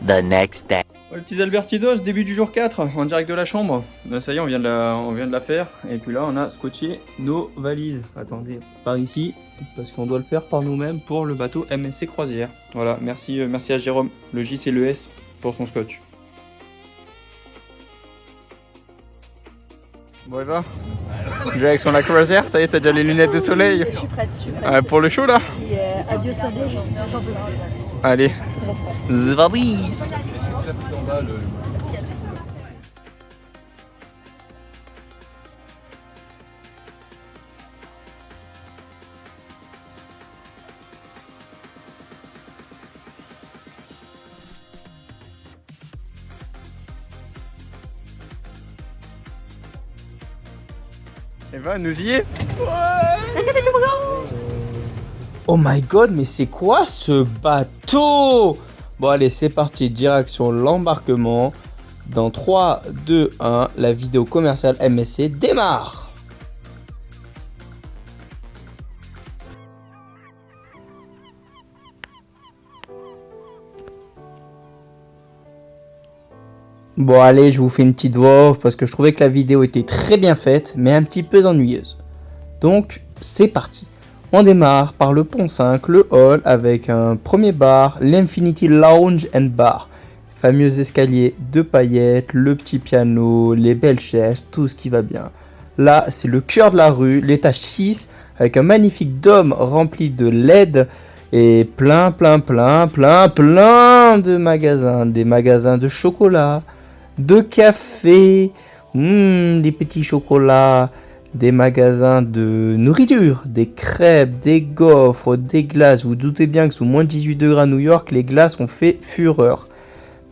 The next day. Les petits Albertinos, début du jour 4, en direct de la chambre. Là, ça y est, on vient de la faire. Et puis là, on a scotché nos valises. Attendez, par ici, parce qu'on doit le faire par nous-mêmes pour le bateau MSC Croisière. Voilà, merci à Jérôme, le J c'est le S pour son scotch. Bon, Eva, direction la croisière, ça y est, t'as déjà les lunettes de soleil? Je suis prête. Pour le show là? Et adieu soleil, j'en peux plus. Allez, zvadi. Eva, nous y est. Oh my god, mais c'est quoi ce bateau? Bon allez, c'est parti, direction l'embarquement. Dans 3, 2, 1, la vidéo commerciale MSC démarre. Bon allez, je vous fais une petite voix off parce que je trouvais que la vidéo était très bien faite, mais un petit peu ennuyeuse. Donc, c'est parti. On démarre par le pont 5, le hall, avec un premier bar, l'Infinity Lounge and Bar. Fameux escalier de paillettes, le petit piano, les belles chaises, tout ce qui va bien. Là, c'est le cœur de la rue, l'étage 6, avec un magnifique dôme rempli de LED et plein de magasins. Des magasins de chocolat, de café, des petits chocolats, des magasins de nourriture, des crêpes, des gaufres, des glaces. Vous doutez bien que sous moins de 18 degrés à New York, les glaces ont fait fureur.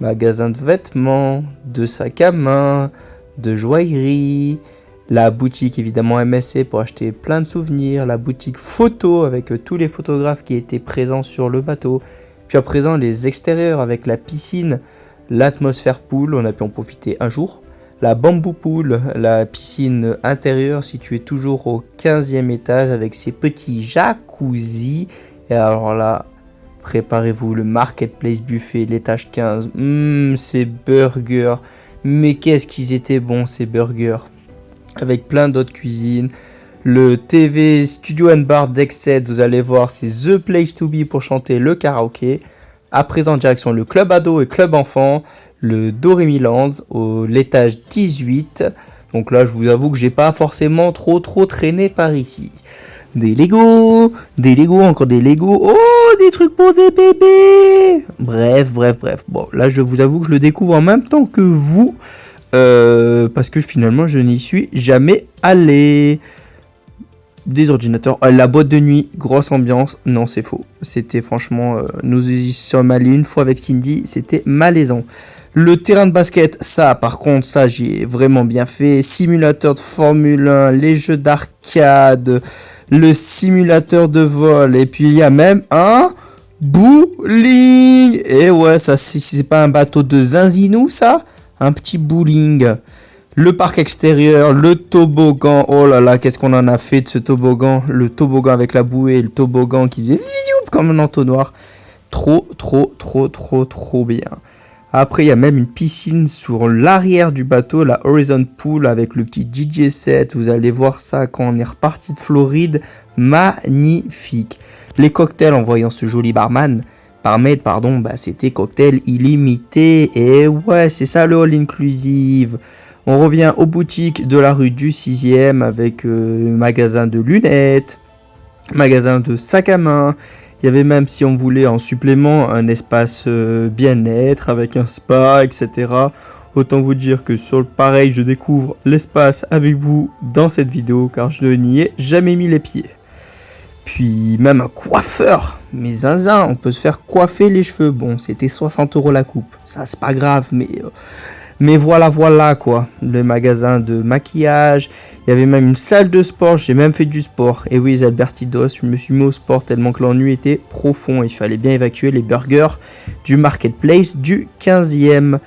Magasins de vêtements, de sacs à main, de joaillerie, la boutique évidemment MSC pour acheter plein de souvenirs, la boutique photo avec tous les photographes qui étaient présents sur le bateau, puis à présent les extérieurs avec la piscine, l'atmosphère pool, on a pu en profiter un jour, la bamboo pool, la piscine intérieure située toujours au 15e étage avec ses petits jacuzzi, et alors là, préparez-vous, le marketplace buffet, l'étage 15, ces burgers, mais qu'est-ce qu'ils étaient bons ces burgers, avec plein d'autres cuisines, le TV Studio and Bar Dexed, vous allez voir, c'est the place to be pour chanter le karaoké. À présent, direction le club ado et club enfant, le Doremi Land, au l'étage 18. Donc là, je vous avoue que j'ai pas forcément trop traîné par ici. Des Lego, encore des Lego. Oh, des trucs pour des bébés. Bref. Bon, là, je vous avoue que je le découvre en même temps que vous. Parce que finalement, je n'y suis jamais allé. Des ordinateurs, la boîte de nuit, grosse ambiance, non c'est faux, c'était franchement, nous y sommes allés une fois avec Cindy, c'était malaisant. Le terrain de basket, ça par contre, ça j'ai vraiment bien fait, simulateur de Formule 1, les jeux d'arcade, le simulateur de vol, et puis il y a même un bowling, et ouais, ça c'est pas un bateau de zinzinou ça, un petit bowling. Le parc extérieur, le toboggan, oh là là, qu'est-ce qu'on en a fait de ce toboggan, le toboggan avec la bouée, le toboggan qui faisait comme un entonnoir, trop bien. Après, il y a même une piscine sur l'arrière du bateau, la Horizon Pool avec le petit DJ set, vous allez voir ça quand on est reparti de Floride, magnifique. Les cocktails en voyant ce joli barmaid, c'était cocktail illimité, et ouais, c'est ça le all inclusive. On revient aux boutiques de la rue du 6e avec magasin de lunettes, magasin de sacs à main. Il y avait même, si on voulait en supplément, un espace bien-être avec un spa, etc. Autant vous dire que sur le pareil, je découvre l'espace avec vous dans cette vidéo car je n'y ai jamais mis les pieds. Puis même un coiffeur, mais zinzin, on peut se faire coiffer les cheveux. Bon, c'était 60 € la coupe, ça c'est pas grave, mais voilà quoi, le magasin de maquillage, il y avait même une salle de sport, j'ai même fait du sport. Et oui, les Albertidos, je me suis mis au sport tellement que l'ennui était profond, il fallait bien évacuer les burgers du marketplace du 15e.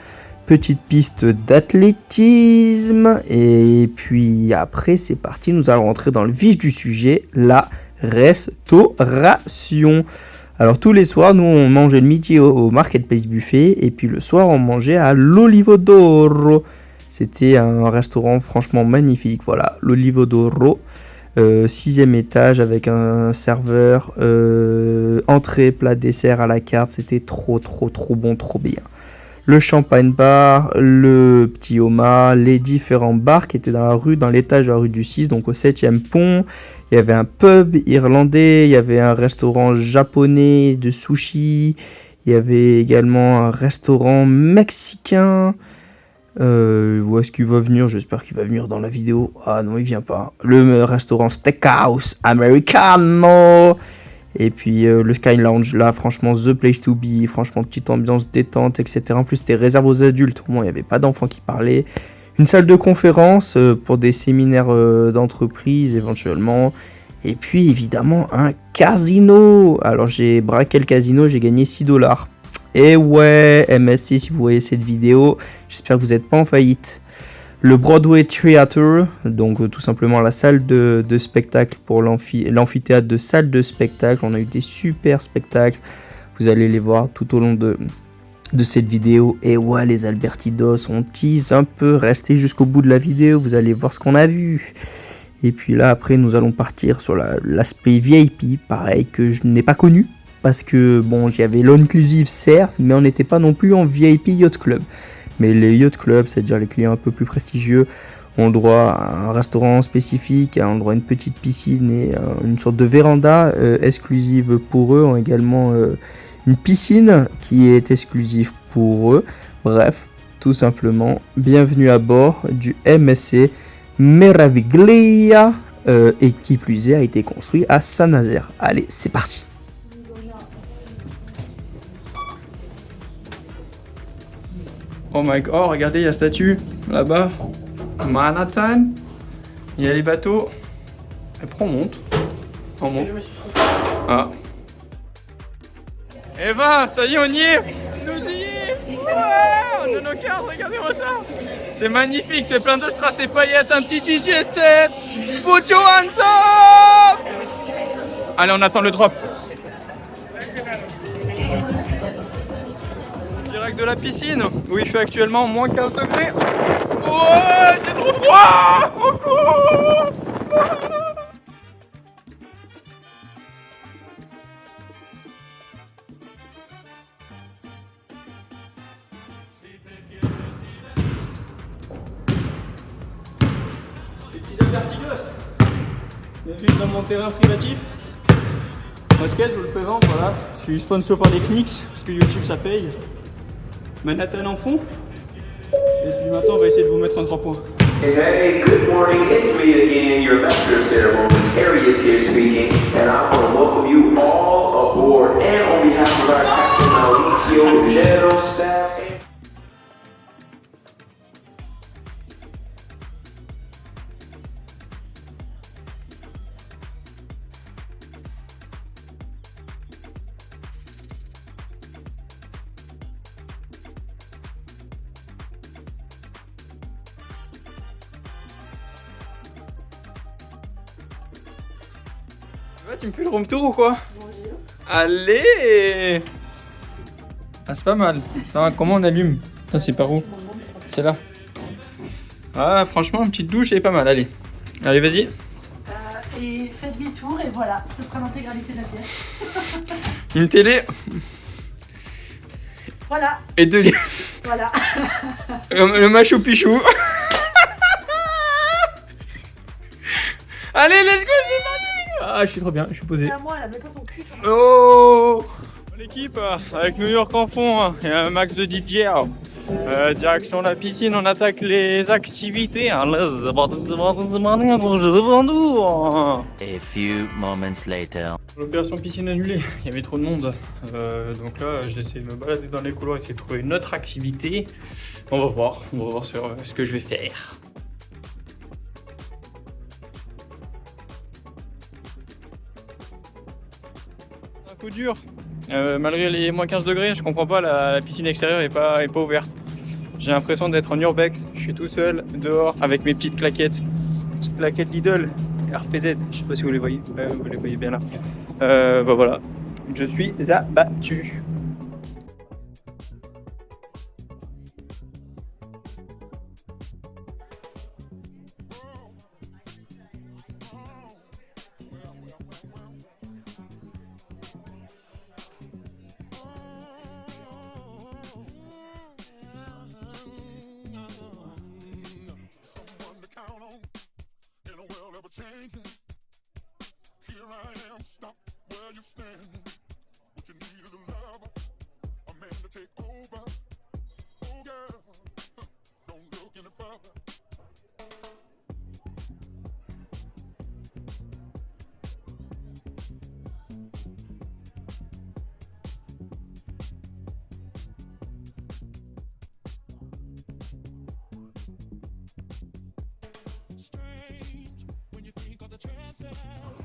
Petite piste d'athlétisme, et puis après c'est parti, nous allons rentrer dans le vif du sujet, la restauration. Alors tous les soirs, nous on mangeait le midi au Marketplace Buffet et puis le soir on mangeait à l'Olivo d'Oro. C'était un restaurant franchement magnifique, voilà, l'Olivo d'Oro, 6e étage avec un serveur, entrée, plat, dessert à la carte, c'était trop bon, trop bien. Le champagne bar, le petit homard, les différents bars qui étaient dans l'étage de la rue du 6, donc au 7e pont. Il y avait un pub irlandais, il y avait un restaurant japonais de sushi, il y avait également un restaurant mexicain. Où est-ce qu'il va venir? J'espère qu'il va venir dans la vidéo. Ah non, il vient pas. Le restaurant Steakhouse Americano. Et puis le Sky Lounge, là, franchement, the place to be. Franchement, petite ambiance détente, etc. En plus, c'était réservé aux adultes. Au moins, il n'y avait pas d'enfants qui parlaient. Une salle de conférence pour des séminaires d'entreprise, éventuellement. Et puis, évidemment, un casino. Alors, j'ai braqué le casino, j'ai gagné $6. Et ouais, MSC, si vous voyez cette vidéo, j'espère que vous n'êtes pas en faillite. Le Broadway Theatre, donc tout simplement la salle de spectacle pour l'amphithéâtre de salle de spectacle. On a eu des super spectacles, vous allez les voir tout au long de cette vidéo. Et ouais, les Albertidos, on tease un peu, restez jusqu'au bout de la vidéo, vous allez voir ce qu'on a vu. Et puis là, après, nous allons partir sur l'aspect VIP, pareil, que je n'ai pas connu. Parce que, bon, il y avait l'inclusive certes, mais on n'était pas non plus en VIP Yacht Club. Mais les Yacht Club, c'est-à-dire les clients un peu plus prestigieux, ont le droit à un restaurant spécifique, ont le droit à une petite piscine et une sorte de véranda exclusive pour eux, ont également une piscine qui est exclusive pour eux. Bref, tout simplement, bienvenue à bord du MSC Meraviglia, et qui plus est, a été construit à Saint-Nazaire. Allez, c'est parti! Oh my god, oh, regardez, il y a la statue là-bas. Manhattan. Il y a les bateaux. Après, on monte. On monte. Ah. Eva, ça y est, on y est. Nous y est. Ouais, on a nos cartes, regardez-moi ça. C'est magnifique, c'est plein de strass et paillettes. Un petit DJ set. Put your hands up. Allez, on attend le drop. Direct de la piscine, où il fait actuellement moins 15 degrés. Ouais, j'ai trop froid. Au secours. Les petits Albertigos. Bienvenue dans mon terrain privatif. Basket, je vous le présente, voilà. Je suis sponsor par des Knicks, parce que YouTube ça paye. Manhattan en fond. Et puis maintenant, on va essayer de vous mettre un 3 points. Hey, good morning. It's me again, your master of ceremonies, Arius here speaking, and I want to welcome you all aboard. And on behalf of our captain, Mauricio, general staff. Tu me fais le room tour ou quoi? Allez. Ah, c'est pas mal. Attends, comment on allume? Putain, c'est par où? C'est là. Ah, franchement, une petite douche, elle est pas mal. Allez, allez, vas-y. Et faites demi-tour et voilà, ce sera l'intégralité de la pièce. Une télé. Voilà. Et deux lits. Voilà. Le machou pichou. Allez, let's go, c'est parti. Ah, je suis trop bien, je suis posé. C'est à moi, elle a même pas son cul. Oh, l'équipe avec New York en fond et un max de DJ. Direction la piscine, on attaque les activités. A few moments later. L'opération piscine annulée, il y avait trop de monde. Donc là, j'essaie de me balader dans les couloirs, essayer de trouver une autre activité. On va voir sur ce que je vais faire. Un coup dur. Malgré les moins 15 degrés, je comprends pas, la piscine extérieure est pas ouverte. J'ai l'impression d'être en urbex, je suis tout seul dehors avec mes petites claquettes Lidl, RPZ, je sais pas si vous les voyez, vous les voyez bien là. Bah voilà, Je suis abattu.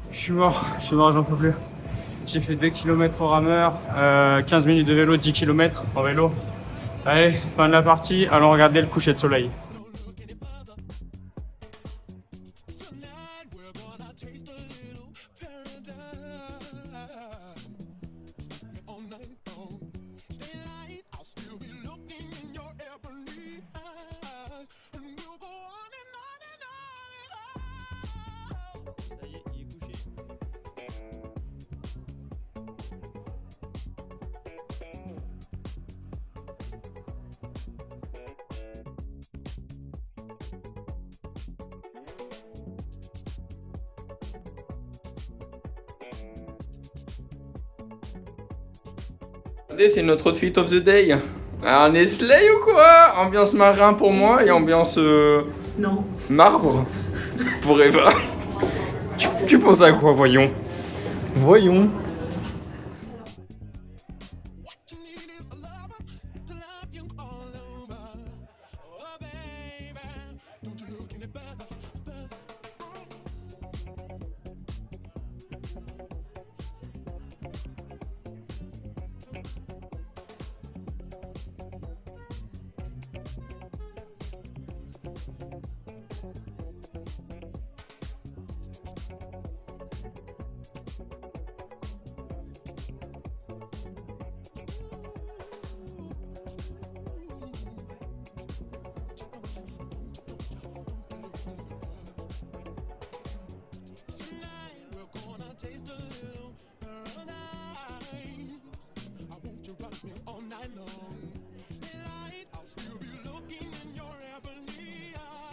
Je suis mort, j'en peux plus. J'ai fait 2 km au rameur, 15 minutes de vélo, 10 km en vélo. Allez, fin de la partie, allons regarder le coucher de soleil. Regardez, c'est notre outfit of the day. Ah, on est slay ou quoi? Ambiance marin pour moi et ambiance Non. marbre pour Eva. Tu penses à quoi, voyons? Voyons.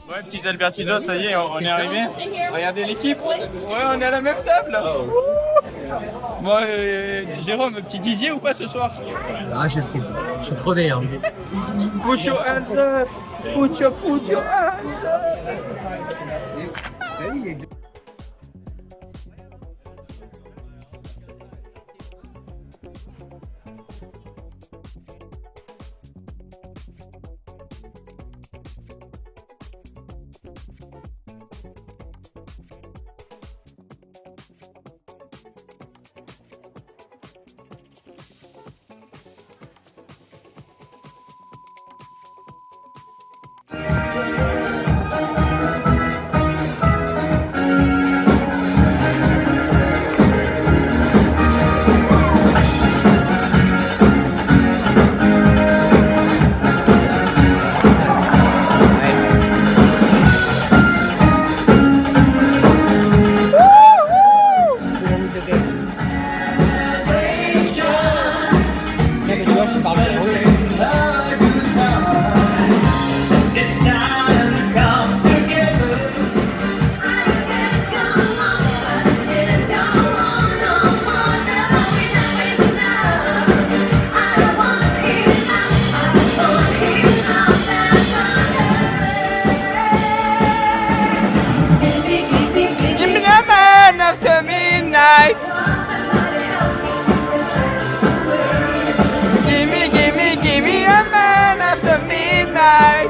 Ouais, petits Albertino, ça y est, on est arrivé. Regardez l'équipe. Ouais, on est à la même table. Bon, Jérôme, petit Didier ou pas ce soir? Ah, je sais, je suis crevé. Hein. Put your hands up. Put your hands up. Gimme a man after midnight.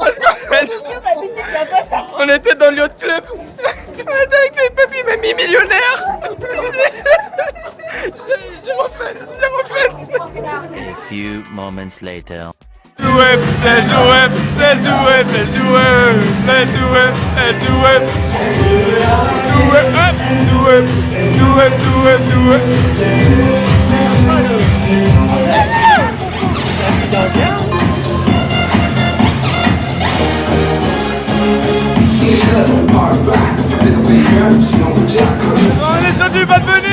Parce qu'en fait, on était dans le yacht club. On était avec les papis mamie millionnaires. Zéro fun. A few moments later. Let's do it. On est sur du Bad Bunny.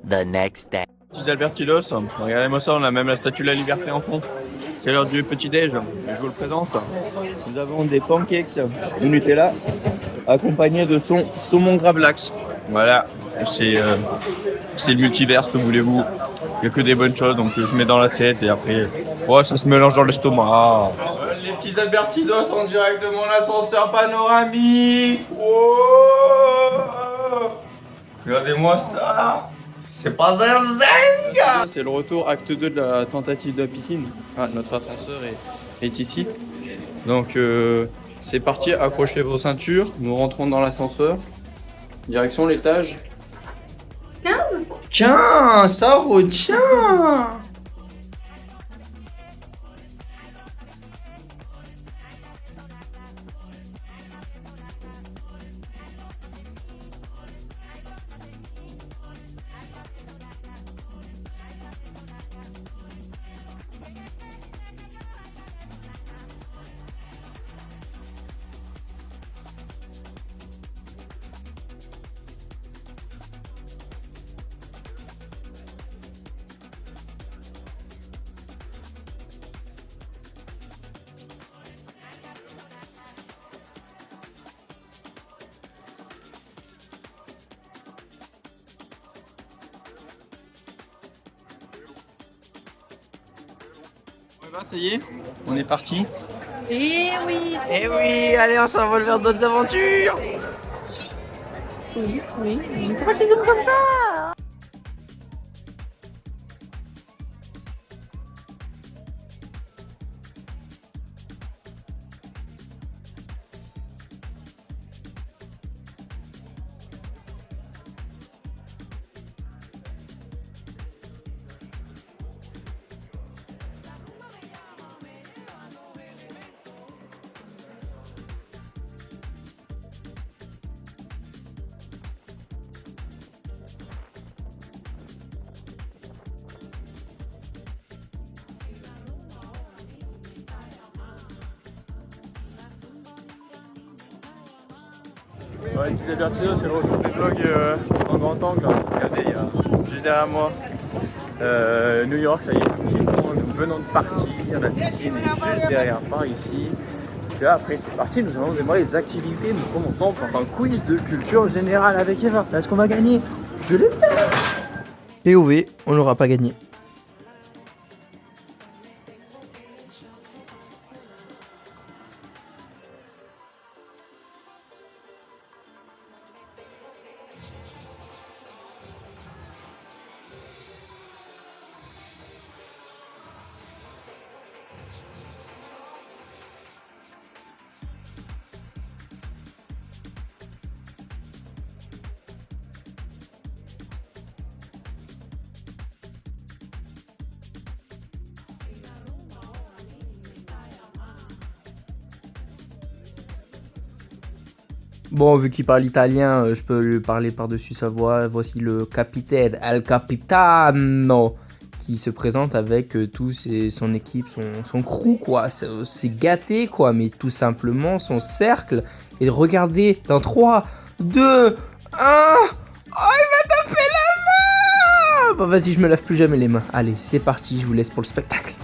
The next day. Petits Albertilos, regardez-moi ça, on a même la statue de la liberté en fond. C'est l'heure du petit-déj, je vous le présente. Nous avons des pancakes au Nutella, accompagnés de son saumon gravlax. Voilà, c'est le multivers, que voulez-vous. Il n'y a que des bonnes choses, donc je mets dans l'assiette et après, ça se mélange dans l'estomac. Les petits Albertinos en direct de mon ascenseur panoramique. Regardez-moi ça. C'est pas un zinc. C'est le retour, acte 2 de la tentative de la piscine. Notre ascenseur est ici. Donc c'est parti, accrochez vos ceintures. Nous rentrons dans l'ascenseur. Direction l'étage 15, ça retient. Ça y est, on est parti. Et oui, Eh oui, allez, on s'envole vers d'autres aventures. oui. Pourquoi tu zoomes comme ça? Ouais, petits Albertinos, c'est le retour des vlogs en grand angle. Regardez, il y a juste derrière moi New York, ça y est, nous venons de partir. La piscine est juste derrière, par ici. là, après, c'est parti. Nous allons démarrer les activités. Nous commençons par un quiz de culture générale avec Eva. Est-ce qu'on va gagner? Je l'espère. POV, on n'aura pas gagné. Bon, vu qu'il parle italien, je peux lui parler par-dessus sa voix. Voici le capitaine, El Capitano, qui se présente avec son équipe, son crew, quoi. C'est gâté, quoi, mais tout simplement son cercle. Et regardez, dans 3, 2, 1... Oh, il va taper la main. Bon, vas-y, je me lave plus jamais les mains. Allez, c'est parti, je vous laisse pour le spectacle.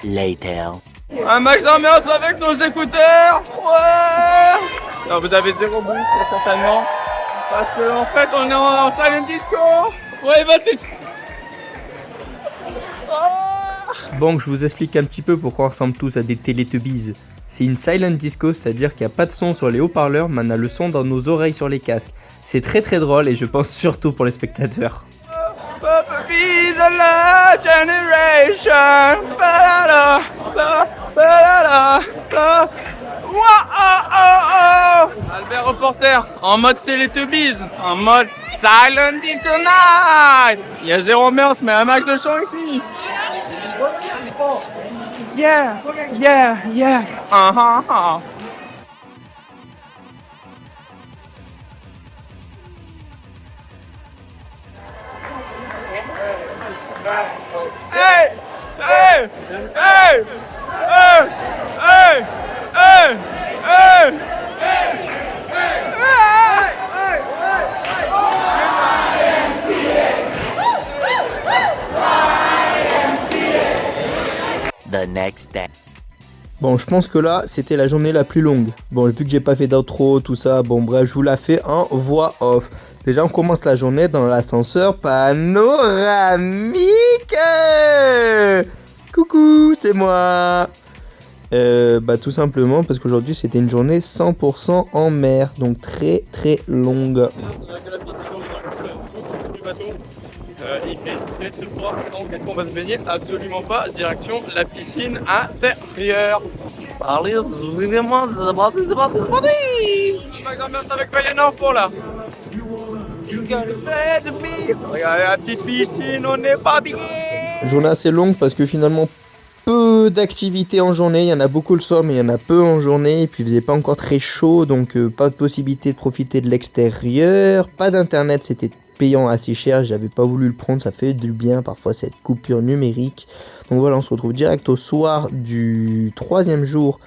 Later. Un match d'ambiance avec nos écouteurs. Ouais. Alors vous avez 0 but, très certainement. Parce que en fait on est en silent disco. Ouais, va t'es... Bon, je vous explique un petit peu pourquoi on ressemble tous à des Teletubbies. C'est une silent disco, c'est-à-dire qu'il n'y a pas de son sur les haut-parleurs, mais on a le son dans nos oreilles sur les casques. C'est très très drôle et je pense surtout pour les spectateurs. Be the last generation. Ba-da-da, ba-da-da, ba. Albert Reporter, en mode Teletubbies, en mode Silent Disco Night. Il y a 0 ambiance, mais un max de son ici. Yeah, yeah, yeah. Hey! Hey! Hey! Hey! Hey! Hey! Hey! next day. Bon, je pense que là, c'était la journée la plus longue. Bon, vu que j'ai pas fait d'outro, tout ça, bon, bref, je vous la fais en voix off. Déjà, on commence la journée dans l'ascenseur panoramique. Coucou, c'est moi. Tout simplement parce qu'aujourd'hui, c'était une journée 100% en mer, donc très très longue. Il fait très très froid, donc est-ce qu'on va se baigner? Absolument pas, direction la piscine intérieure. Allez, vraiment, c'est parti. Ma grand-mère avec Payana en fond là. Regardez la petite piscine, on n'est pas bien. Journée assez longue parce que finalement, peu d'activités en journée. Il y en a beaucoup le soir, mais il y en a peu en journée. Et puis il faisait pas encore très chaud, donc pas de possibilité de profiter de l'extérieur. Pas d'internet, c'était payant assez cher, j'avais pas voulu le prendre, ça fait du bien parfois cette coupure numérique. Donc voilà, on se retrouve direct au soir du 3e jour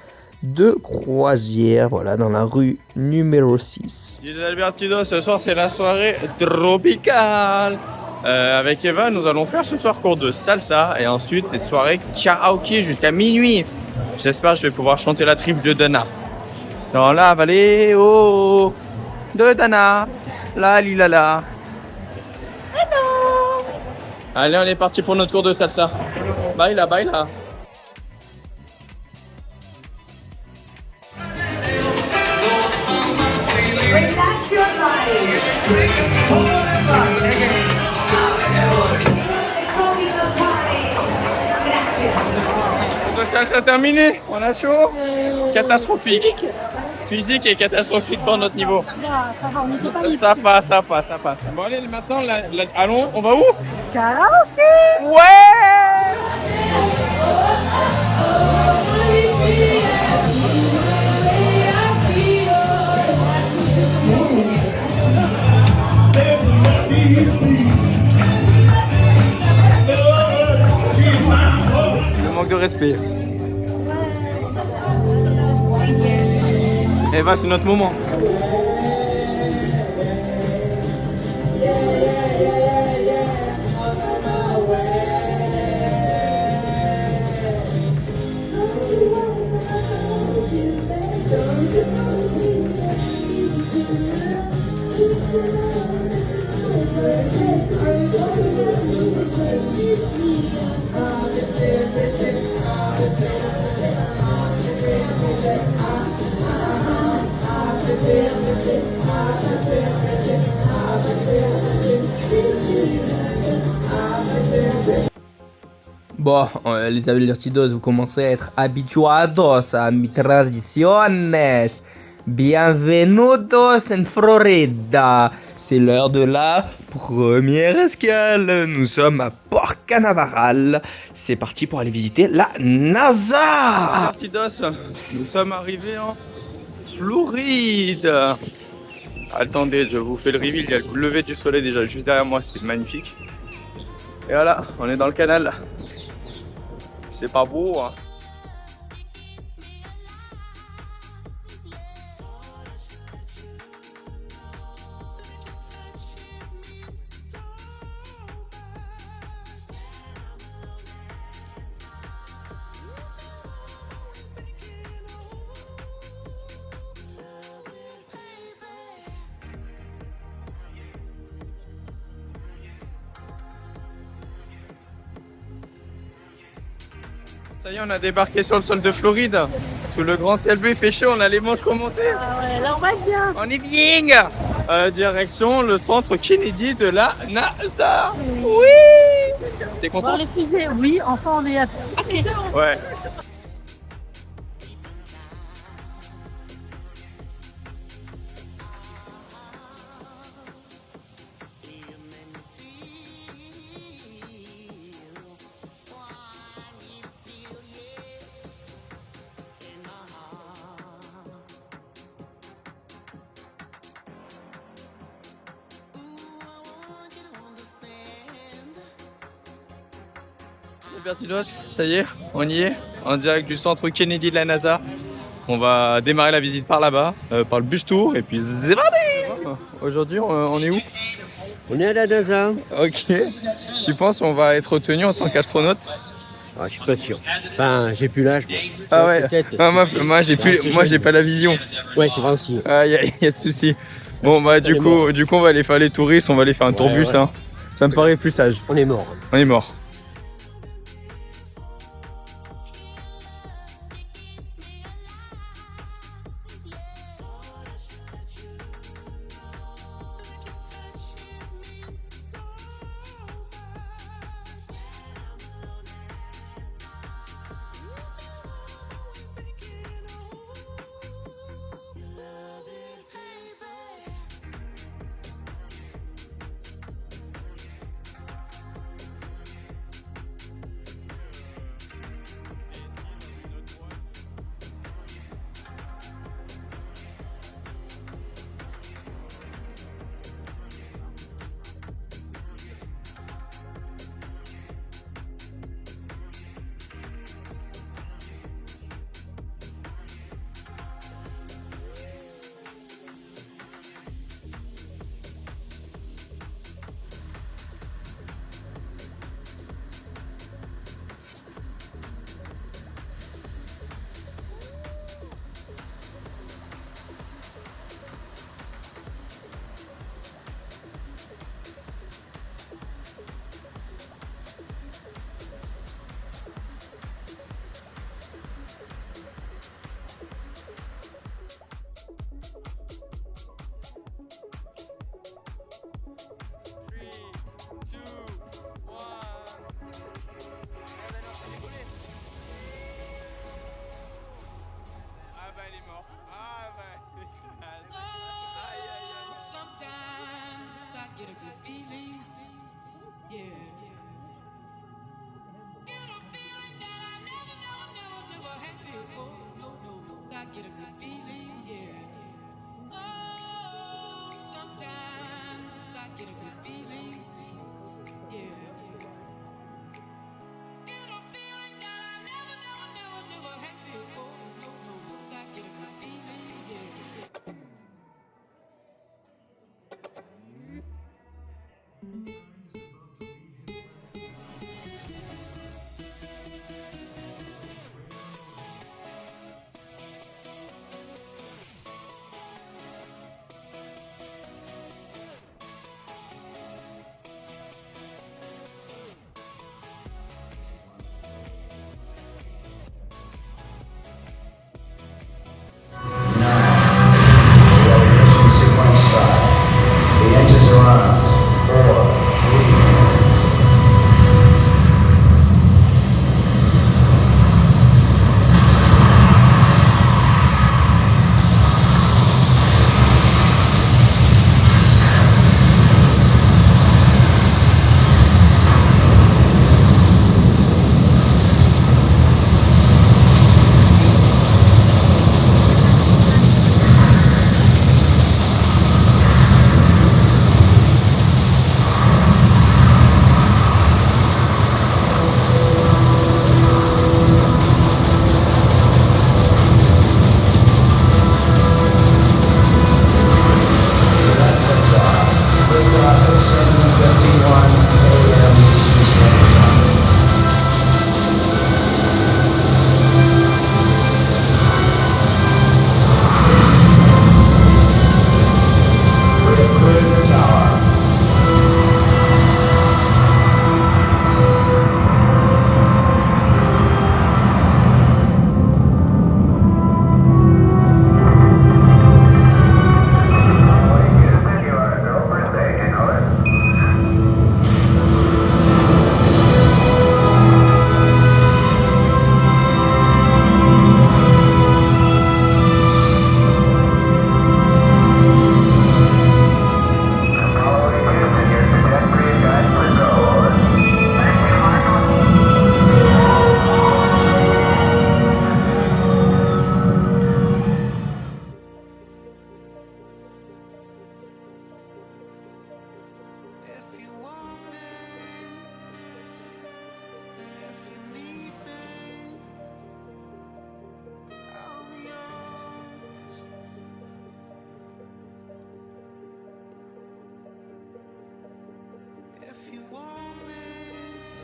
de croisière, voilà, dans la rue numéro 6. Albertino, ce soir c'est la soirée tropicale. Avec Eva, nous allons faire ce soir cours de salsa et ensuite des soirées karaoké jusqu'à minuit. J'espère que je vais pouvoir chanter la tribu de Dana. Dans la vallée, oh, de Dana, la li la la. Allez, on est parti pour notre cours de salsa. Bye là, bye là. Relax your body. Tropical party. Gracias. Cours de salsa terminé. On a chaud. Catastrophique. Physique et catastrophique pour notre niveau. Ça va, on n'était pas mis. Ça passe. Bon allez, maintenant, allons, on va où? Karaoké. Ouais. Le manque de respect. Eva, c'est notre moment. Bon, les avertidos, vous commencez à être habituados a mis tradiciones. Bienvenidos en Florida. C'est l'heure de la première escale. Nous sommes à Port Canaveral. C'est parti pour aller visiter la NASA. Partidos, nous sommes arrivés en Floride. Attendez, je vous fais le reveal. Il y a le lever du soleil déjà juste derrière moi, c'est magnifique. Et voilà, on est dans le canal. C'est pas beau, hein. Ça y est, on a débarqué sur le sol de Floride. Sous le grand ciel bleu, il fait chaud, on a les manches remontées. Ah ouais, là on va bien. On est bien. Direction le centre Kennedy de la NASA. Oui. T'es content? Voir les fusées, oui, enfin on est à pied. Ouais. Bertinos, ça y est, on y est, en direct du centre Kennedy de la NASA. On va démarrer la visite par là-bas, par le bus tour, et puis c'est parti. Aujourd'hui, on est où? On est à la NASA. Ok. Tu penses qu'on va être retenu en tant qu'astronaute? Je suis pas sûr. Enfin, j'ai plus l'âge. Moi. Ah ouais. Peut-être. Ah, moi j'ai pas la vision. Ouais, c'est vrai aussi. Ah, y a ce souci. Bon bah du coup on va aller faire les touristes, on va aller faire un tourbus ouais. hein. Ça me paraît plus sage. On est mort. On est mort.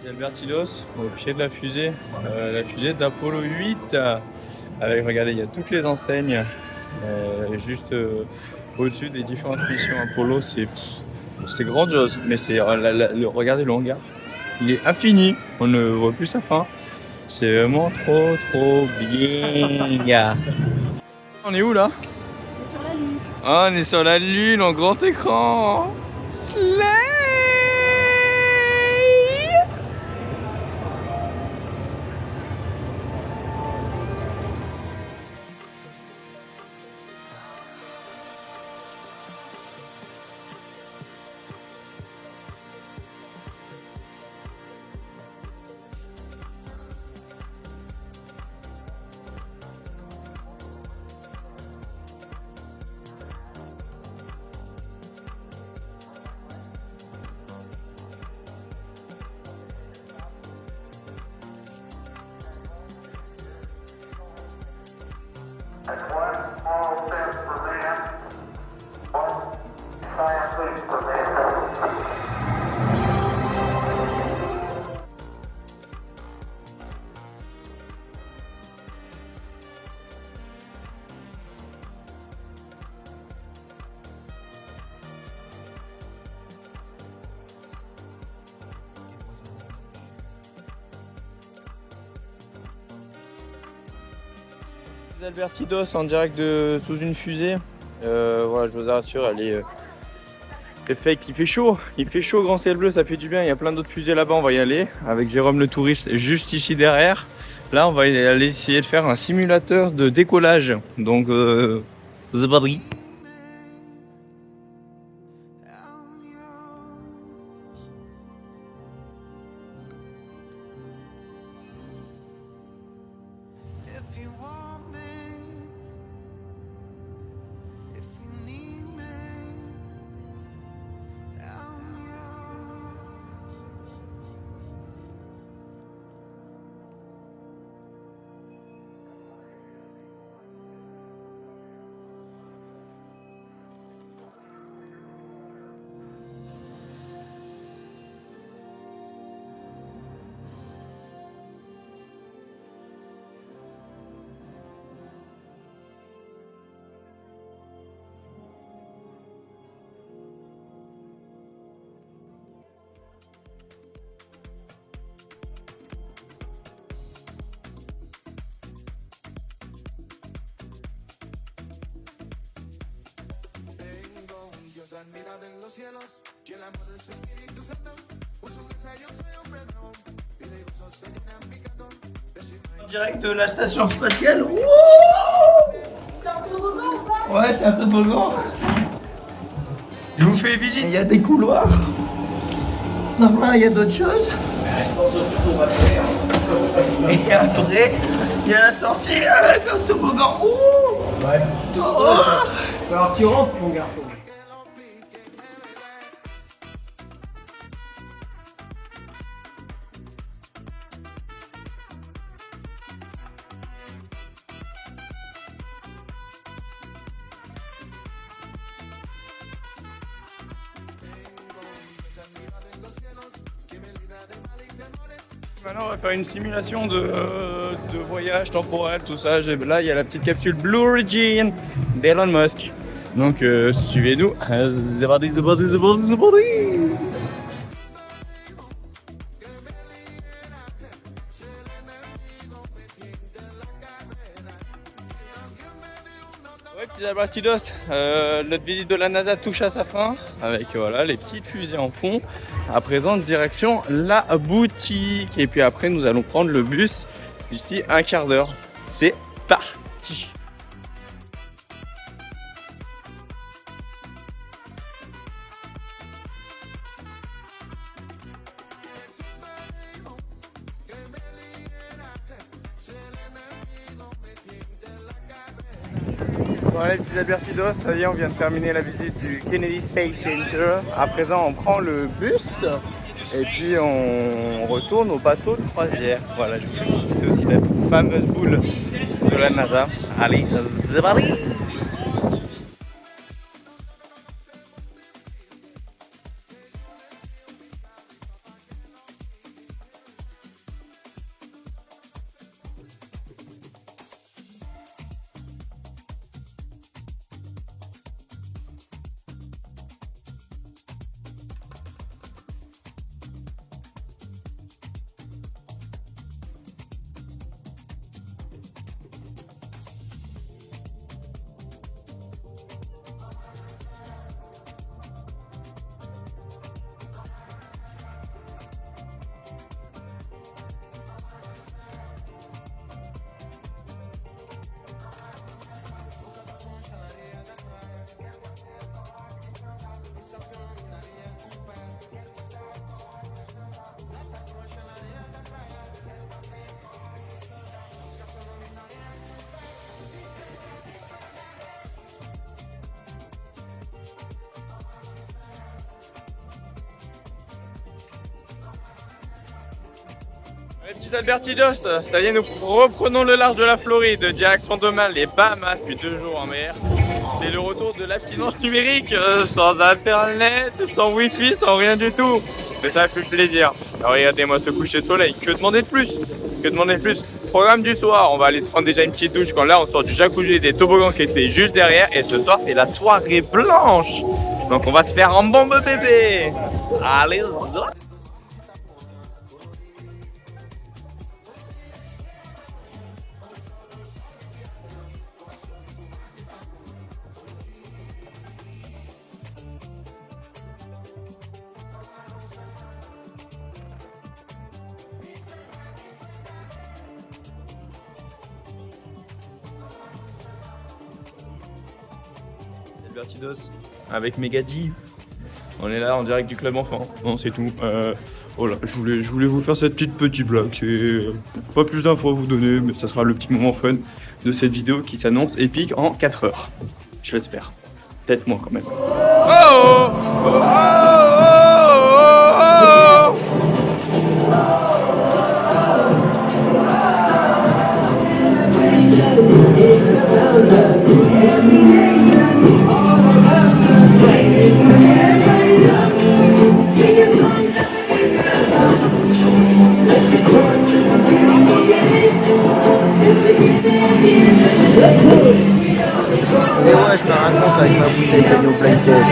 C'est Albertilos, au pied de la fusée d'Apollo 8. Avec, regardez, il y a toutes les enseignes, juste au-dessus des différentes missions Apollo. C'est grandiose, mais regardez le hangar, il est infini, on ne voit plus sa fin. C'est vraiment trop bien. On est où là? Sur la lune. Ah, on est sur la lune en grand écran. Slay! Albertidos en direct sous une fusée. Voilà, je vous rassure, elle est fake. Il fait chaud, grand ciel bleu, ça fait du bien. Il y a plein d'autres fusées là-bas, on va y aller avec Jérôme le touriste juste ici derrière. Là, on va aller essayer de faire un simulateur de décollage. Donc, c'est parti. Admirable en los cielos, y el amor de su Espíritu Santo, por su gracia yo soy hombre nuevo, y de gozo se llena mi canto. En direct de la station spatiale. C'est un toboggan ou pas? Ouais, c'est un toboggan. Je vous fais visite. Il y a des couloirs. Par là, il y a d'autres choses. Et après, il y a la sortie avec un toboggan. Ouh. Ouais. Alors tu rentres, mon garçon. Maintenant, on va faire une simulation de voyage temporel, tout ça. Là, il y a la petite capsule Blue Origin d'Elon Musk. Donc, suivez-nous. C'est parti. Ouais, petits Albertidos, notre visite de la NASA touche à sa fin avec voilà les petites fusées en fond. À présent, direction la boutique. Et puis après, nous allons prendre le bus d'ici un quart d'heure. C'est parti. Voilà les petits Albertidos, ça y est, on vient de terminer la visite du Kennedy Space Center. À présent, on prend le bus et puis on retourne au bateau de croisière. Voilà, je vous fais profiter aussi de la fameuse boule de la NASA. Allez, c'est parti! Les petits Albertidos, ça y est, nous reprenons le large de la Floride, direction demain les Bahamas, puis 2 jours en mer. C'est le retour de l'abstinence numérique, sans internet, sans wifi, sans rien du tout. Mais ça fait plaisir. Alors, regardez-moi ce coucher de soleil, que demander de plus? Que demander de plus? Programme du soir, on va aller se prendre déjà une petite douche quand là on sort du jacuzzi et des toboggans qui étaient juste derrière. Et ce soir c'est la soirée blanche. Donc on va se faire un bombe bébé. Allez, zop. Albertidos avec Megadji. On est là en direct du club enfant. Non, c'est tout. Voilà, je voulais vous faire cette petite blague. C'est pas plus d'infos à vous donner, mais ça sera le petit moment fun de cette vidéo qui s'annonce épique en 4 heures. Je l'espère. Peut-être moins quand même. Oh, oh, oh, oh, oh, oh. Et ouais, je me raconte avec ma bouteille d'agneau blind test.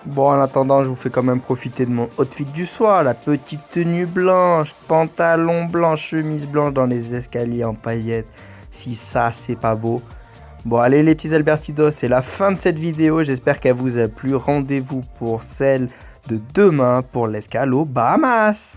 Bon, en attendant, je vous fais quand même profiter de mon outfit du soir. La petite tenue blanche, pantalon blanc, chemise blanche dans les escaliers en paillettes. Si ça, c'est pas beau. Bon, allez les petits Albertidos, c'est la fin de cette vidéo. J'espère qu'elle vous a plu. Rendez-vous pour celle de demain pour l'escale aux Bahamas.